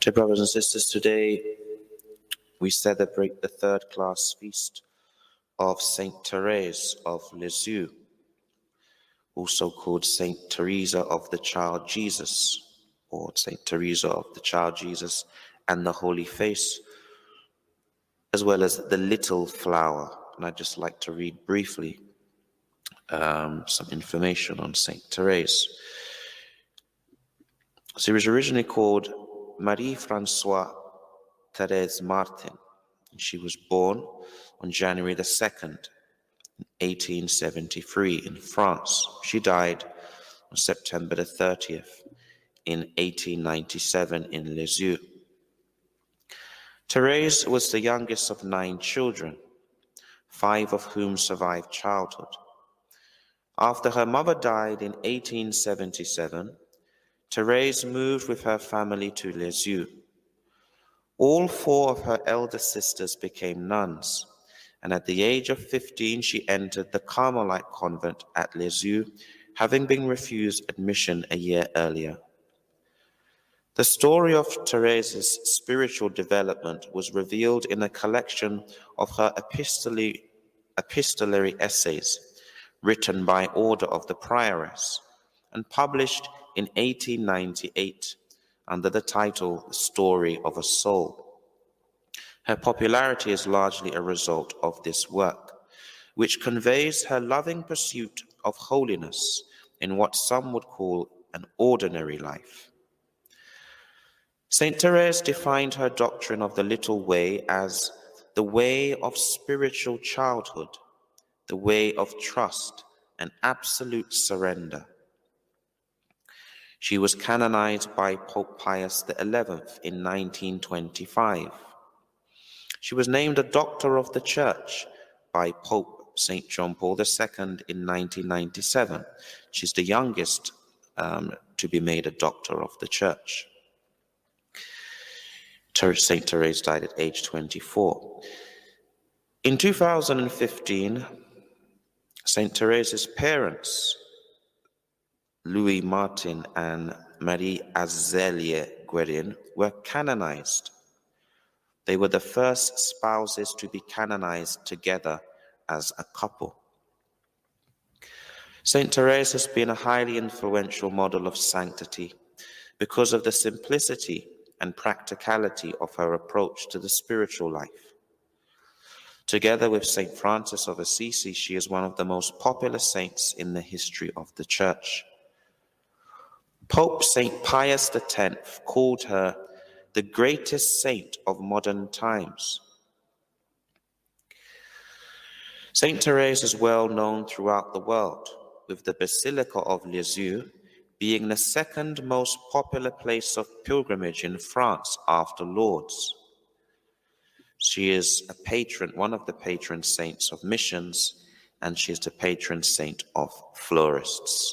Dear brothers and sisters, today we celebrate the third class feast of Saint Thérèse of Lisieux, also called Saint Teresa of the Child Jesus, or Saint Teresa of the Child Jesus and the Holy Face, as well as the Little Flower. And I'd just like to read briefly some information on Saint Therese. She was originally called Marie Françoise-Thérèse Martin. She was born on January the 2nd, 1873 in France. She died on September the 30th in 1897 in Lisieux. Therese was the youngest of 9 children, 5 of whom survived childhood. After her mother died in 1877, Therese moved with her family to Lisieux. All 4 of her elder sisters became nuns, and at the age of 15 she entered the Carmelite convent at Lisieux, having been refused admission a year earlier. The story of Therese's spiritual development was revealed in a collection of her epistolary essays, written by order of the prioress, and published in 1898 under the title The Story of a Soul. Her popularity is largely a result of this work, which conveys her loving pursuit of holiness in what some would call an ordinary life. Saint Therese defined her doctrine of the little way as the way of spiritual childhood, the way of trust and absolute surrender. She was canonized by Pope Pius XI in 1925. She was named a Doctor of the Church by Pope St. John Paul II in 1997. She's the youngest to be made a Doctor of the Church. Saint Therese died at age 24. In 2015, Saint Therese's parents, Louis Martin and Marie Azélie Guérin, were canonized. They were the first spouses to be canonized together as a couple. Saint Therese has been a highly influential model of sanctity because of the simplicity and practicality of her approach to the spiritual life. Together with Saint Francis of Assisi, she is one of the most popular saints in the history of the Church. Pope St. Pius X called her the greatest saint of modern times. Saint Therese is well known throughout the world, with the Basilica of Lisieux being the second most popular place of pilgrimage in France after Lourdes. She is a patron, one of the patron saints of missions, and she is the patron saint of florists.